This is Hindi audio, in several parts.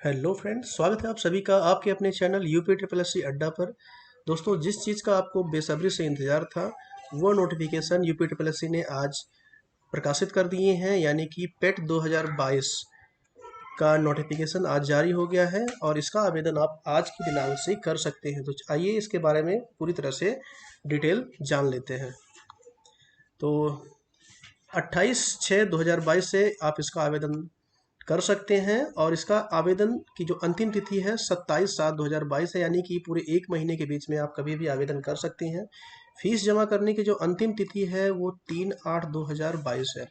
हेलो फ्रेंड्स, स्वागत है आप सभी का आपके अपने channel UP triple S C Adda पर। दोस्तों, जिस चीज़ का आपको बेसब्री से इंतज़ार था वो notification UP triple S C ने आज प्रकाशित कर दिए हैं, यानी कि पेट 2022 का नोटिफिकेशन आज जारी हो गया है और इसका आवेदन आप आज की दिनांक से कर सकते हैं। तो आइए इसके बारे में पूरी तरह से डिटेल जान लेते हैं। तो 28/6/2022 से आप इसका आवेदन कर सकते हैं और इसका आवेदन की जो अंतिम तिथि है 27/7/2022 है, यानी कि पूरे एक महीने के बीच में आप कभी भी आवेदन कर सकते हैं। फीस जमा करने की जो अंतिम तिथि है वो 3/8/2022 है।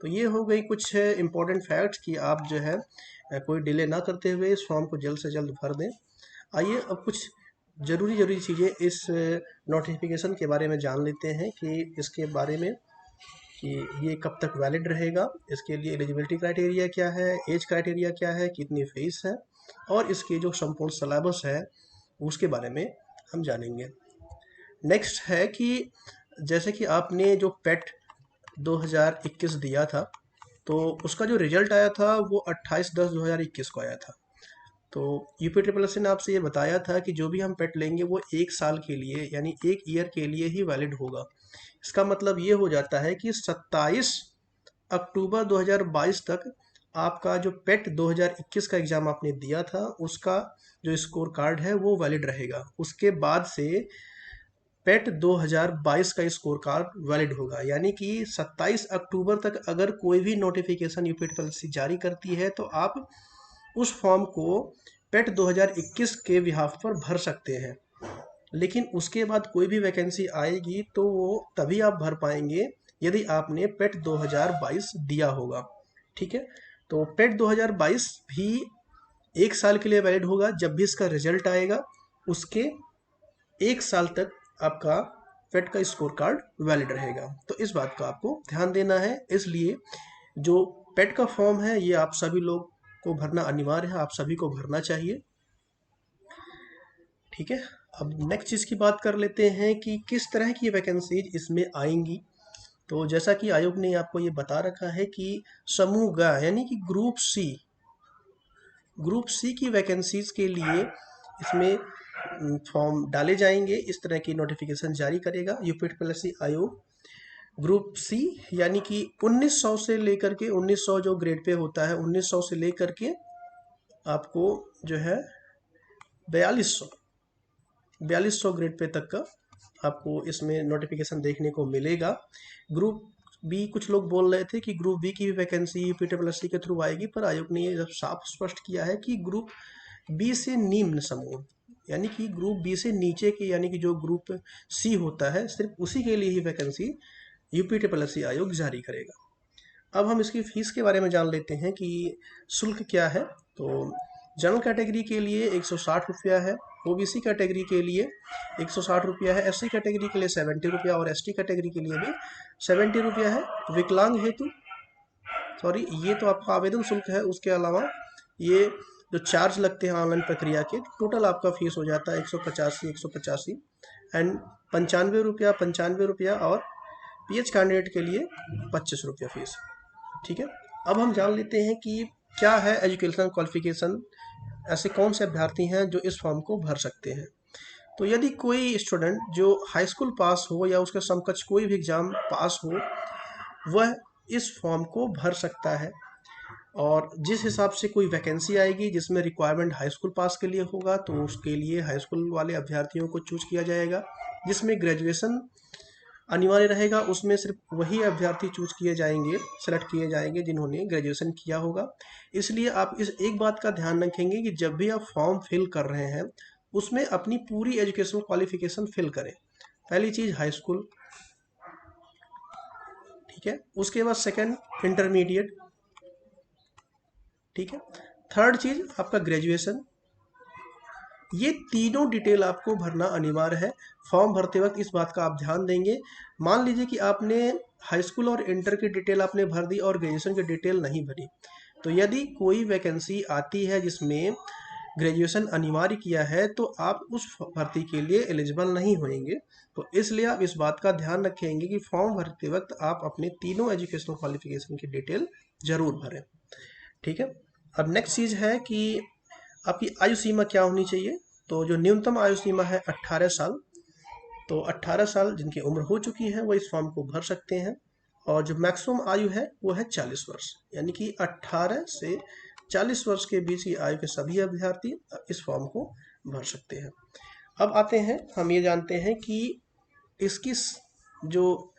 तो ये हो गई कुछ इम्पोर्टेंट फैक्ट्स कि आप जो है कोई डिले ना करते हुए इस फॉर्म को जल्द से जल्द भर दें। आइए अब कुछ ज़रूरी चीज़ें इस नोटिफिकेशन के बारे में जान लेते हैं कि इसके बारे में कि ये कब तक वैलिड रहेगा, इसके लिए एलिजिबिलिटी क्राइटेरिया क्या है, एज क्राइटेरिया क्या है, कितनी फीस है और इसके जो संपूर्ण सिलेबस है उसके बारे में हम जानेंगे। नेक्स्ट है कि जैसे कि आपने जो पेट 2021 दिया था तो उसका जो रिजल्ट आया था वो 28/10/2021 को आया था। तो यूपी ट्रिपल एस ने आपसे ये बताया था कि जो भी हम पेट लेंगे वो 1 साल के लिए यानी 1 ईयर के लिए ही वैलिड होगा। इसका मतलब ये हो जाता है कि 27 अक्टूबर 2022 तक आपका जो पेट 2021 का एग्ज़ाम आपने दिया था उसका जो स्कोर कार्ड है वो वैलिड रहेगा। उसके बाद से पेट 2022 का स्कोर कार्ड वैलिड होगा, यानी कि 27 अक्टूबर तक अगर कोई भी नोटिफिकेशन यूपी ट्रिपल सी जारी करती है तो आप उस फॉर्म को पेट 2021 के बिहाफ पर भर सकते हैं। लेकिन उसके बाद कोई भी वैकेंसी आएगी तो वो तभी आप भर पाएंगे यदि आपने पेट 2022 दिया होगा। ठीक है, तो पेट 2022 भी 1 साल के लिए वैलिड होगा। जब भी इसका रिजल्ट आएगा उसके 1 साल तक आपका पेट का स्कोर कार्ड वैलिड रहेगा। तो इस बात का आपको ध्यान देना है। इसलिए जो पेट का फॉर्म है ये आप सभी लोग को भरना अनिवार्य है, आप सभी को भरना चाहिए। ठीक है, अब नेक्स्ट चीज़ की बात कर लेते हैं कि किस तरह की वैकेंसीज इसमें आएंगी। तो जैसा कि आयोग ने आपको ये बता रखा है कि समूह ग यानी कि ग्रुप सी की वैकेंसीज के लिए इसमें फॉर्म डाले जाएंगे। इस तरह की नोटिफिकेशन जारी करेगा यूपी ट्रिपल एस सी आयोग। ग्रुप सी यानी कि 1900 से लेकर के 1900 जो ग्रेड पे होता है 1900 से लेकर के आपको जो है 4200 ग्रेड पे तक का आपको इसमें नोटिफिकेशन देखने को मिलेगा। ग्रुप बी, कुछ लोग बोल रहे थे कि ग्रुप बी की भी वैकेंसी यूपीट्रिपलएससी के थ्रू आएगी, पर आयोग ने ये साफ स्पष्ट किया है कि ग्रुप बी से निम्न समूह यानी कि ग्रुप बी से नीचे के यानी कि जो ग्रुप सी होता है सिर्फ उसी के लिए ही वैकेंसी यूपीट्रिपलएससी आयोग जारी करेगा। अब हम इसकी फीस के बारे में जान लेते हैं कि शुल्क क्या है। तो जनरल कैटेगरी के लिए 160 रुपया है, ओबीसी कैटेगरी के लिए 160 रुपया है, एससी कैटेगरी के लिए 70 रुपया और एसटी कैटेगरी के लिए भी 70 रुपया है। विकलांग हेतु ये तो आपका आवेदन शुल्क है, उसके अलावा ये जो चार्ज लगते हैं ऑनलाइन प्रक्रिया के, टोटल आपका फीस हो जाता है 185 एंड 95 रुपया और पीएच कैंडिडेट के लिए 25 रुपया फीस। ठीक है, अब हम जान लेते हैं कि क्या है एजुकेशनल क्वालिफिकेशन, ऐसे कौन से अभ्यर्थी हैं जो इस फॉर्म को भर सकते हैं। तो यदि कोई स्टूडेंट जो हाई स्कूल पास हो या उसके समकक्ष कोई भी एग्ज़ाम पास हो वह इस फॉर्म को भर सकता है। और जिस हिसाब से कोई वैकेंसी आएगी जिसमें रिक्वायरमेंट हाई स्कूल पास के लिए होगा तो उसके लिए हाई स्कूल वाले अभ्यर्थियों को चूज किया जाएगा। जिसमें ग्रेजुएशन अनिवार्य रहेगा उसमें सिर्फ वही अभ्यर्थी चूज किए जाएंगे, सेलेक्ट किए जाएंगे जिन्होंने ग्रेजुएशन किया होगा। इसलिए आप इस एक बात का ध्यान रखेंगे कि जब भी आप फॉर्म फिल कर रहे हैं उसमें अपनी पूरी एजुकेशनल क्वालिफिकेशन फिल करें। पहली चीज़ हाई स्कूल, ठीक है, उसके बाद सेकंड इंटरमीडिएट, ठीक है, थर्ड चीज़ आपका ग्रेजुएशन। ये तीनों डिटेल आपको भरना अनिवार्य है। फॉर्म भरते वक्त इस बात का आप ध्यान देंगे। मान लीजिए कि आपने हाई स्कूल और इंटर की डिटेल आपने भर दी और ग्रेजुएशन की डिटेल नहीं भरी, तो यदि कोई वैकेंसी आती है जिसमें ग्रेजुएशन अनिवार्य किया है तो आप उस भर्ती के लिए एलिजिबल नहीं होंगे। तो इसलिए आप इस बात का ध्यान रखेंगे कि फॉर्म भरते वक्त आप अपने तीनों एजुकेशनल क्वालिफिकेशन की डिटेल जरूर भरें। ठीक है, अब नेक्स्ट चीज़ है कि आपकी आयु सीमा क्या होनी चाहिए? तो जो न्यूनतम आयु सीमा है 18 साल, तो 18 साल जिनकी उम्र हो चुकी है वो इस फॉर्म को भर सकते हैं। और जो मैक्सिमम आयु है वो है 40 वर्ष, यानी कि 18 से 40 वर्ष के बीच की आयु के सभी अभ्यर्थी इस फॉर्म को भर सकते हैं। अब आते हैं, हम ये जानते हैं कि इसकी जो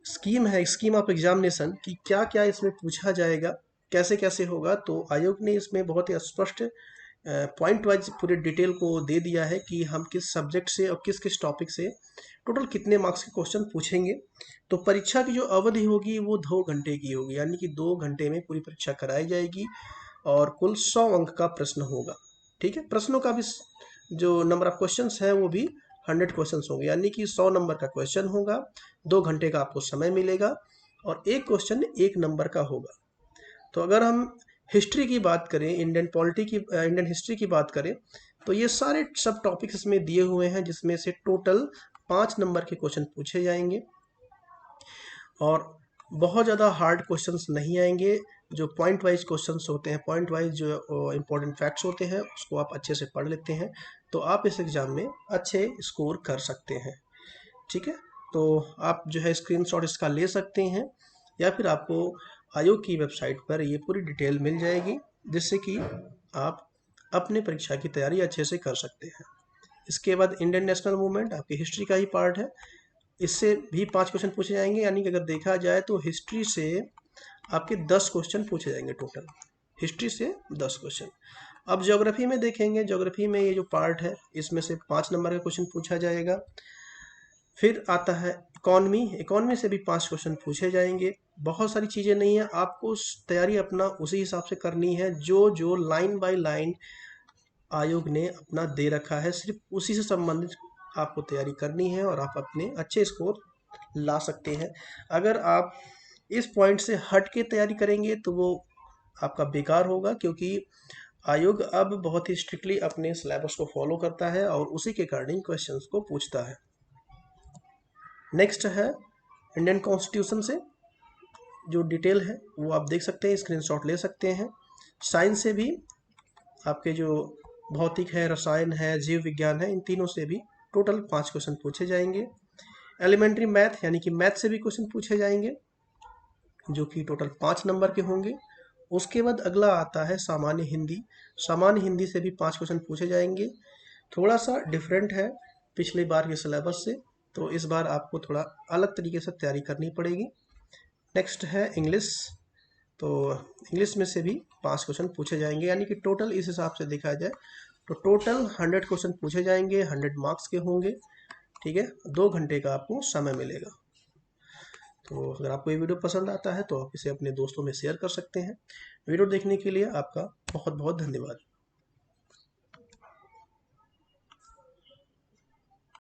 स्कीम है, स्कीम ऑफ एग्जामिनेशन की क्या क्या इसमें पूछा जाएगा, कैसे कैसे होगा। तो आयोग ने इसमें बहुत ही स्पष्ट पॉइंट वाइज पूरे डिटेल को दे दिया है कि हम किस सब्जेक्ट से और किस किस टॉपिक से टोटल कितने मार्क्स के क्वेश्चन पूछेंगे। तो परीक्षा की जो अवधि होगी वो 2 घंटे की होगी, यानी कि 2 घंटे में पूरी परीक्षा कराई जाएगी और कुल 100 अंक का प्रश्न होगा। ठीक है, प्रश्नों का भी जो नंबर ऑफ क्वेश्चंस है वो भी 100 क्वेश्चंस होंगे, यानी कि 100 नंबर का क्वेश्चन होगा, 2 घंटे का आपको समय मिलेगा और एक क्वेश्चन 1 नंबर का होगा। तो अगर हम हिस्ट्री की बात करें, इंडियन हिस्ट्री की बात करें, तो ये सारे सब टॉपिक्स इसमें दिए हुए हैं, जिसमें से टोटल 5 नंबर के क्वेश्चन पूछे जाएंगे और बहुत ज़्यादा हार्ड क्वेश्चंस नहीं आएंगे। जो पॉइंट वाइज क्वेश्चंस होते हैं, पॉइंट वाइज जो इंपॉर्टेंट फैक्ट्स होते हैं, उसको आप अच्छे से पढ़ लेते हैं तो आप इस एग्ज़ाम में अच्छे स्कोर कर सकते हैं। ठीक है, तो आप जो है स्क्रीनशॉट इसका ले सकते हैं या फिर आपको आयोग की वेबसाइट पर ये पूरी डिटेल मिल जाएगी, जिससे कि आप अपने परीक्षा की तैयारी अच्छे से कर सकते हैं। इसके बाद इंडियन नेशनल मूवमेंट आपकी हिस्ट्री का ही पार्ट है, इससे भी 5 क्वेश्चन पूछे जाएंगे, यानी कि अगर देखा जाए तो हिस्ट्री से आपके 10 क्वेश्चन पूछे जाएंगे टोटल, हिस्ट्री से 10 क्वेश्चन। अब ज्योग्राफी में देखेंगे, ज्योग्राफी में ये जो पार्ट है इसमें से 5 नंबर का क्वेश्चन पूछा जाएगा। फिर आता है इकॉनमी, इकॉनमी से भी 5 क्वेश्चन पूछे जाएंगे। बहुत सारी चीज़ें नहीं है, आपको तैयारी अपना उसी हिसाब से करनी है, जो जो लाइन बाय लाइन आयोग ने अपना दे रखा है, सिर्फ उसी से संबंधित आपको तैयारी करनी है और आप अपने अच्छे स्कोर ला सकते हैं। अगर आप इस पॉइंट से हट के तैयारी करेंगे तो वो आपका बेकार होगा, क्योंकि आयोग अब बहुत ही स्ट्रिक्टली अपने सिलेबस को फॉलो करता है और उसी के अकॉर्डिंग क्वेश्चंस को पूछता है। नेक्स्ट है इंडियन कॉन्स्टिट्यूशन से जो डिटेल है वो आप देख सकते हैं, स्क्रीनशॉट ले सकते हैं। साइंस से भी आपके जो भौतिक है, रसायन है, जीव विज्ञान है, इन तीनों से भी टोटल 5 क्वेश्चन पूछे जाएंगे। एलिमेंट्री मैथ यानी कि मैथ से भी क्वेश्चन पूछे जाएंगे, जो कि टोटल 5 नंबर के होंगे। उसके बाद अगला आता है सामान्य हिंदी, सामान्य हिंदी से भी 5 क्वेश्चन पूछे जाएंगे। थोड़ा सा डिफरेंट है पिछले बार के सिलेबस से, तो इस बार आपको थोड़ा अलग तरीके से तैयारी करनी पड़ेगी। नेक्स्ट है इंग्लिश, तो इंग्लिश में से भी 5 क्वेश्चन पूछे जाएंगे, यानी कि टोटल इस हिसाब से देखा जाए तो टोटल 100 क्वेश्चन पूछे जाएंगे, 100 मार्क्स के होंगे। ठीक है, 2 घंटे का आपको समय मिलेगा। तो अगर आपको ये वीडियो पसंद आता है तो आप इसे अपने दोस्तों में शेयर कर सकते हैं। वीडियो देखने के लिए आपका बहुत बहुत धन्यवाद।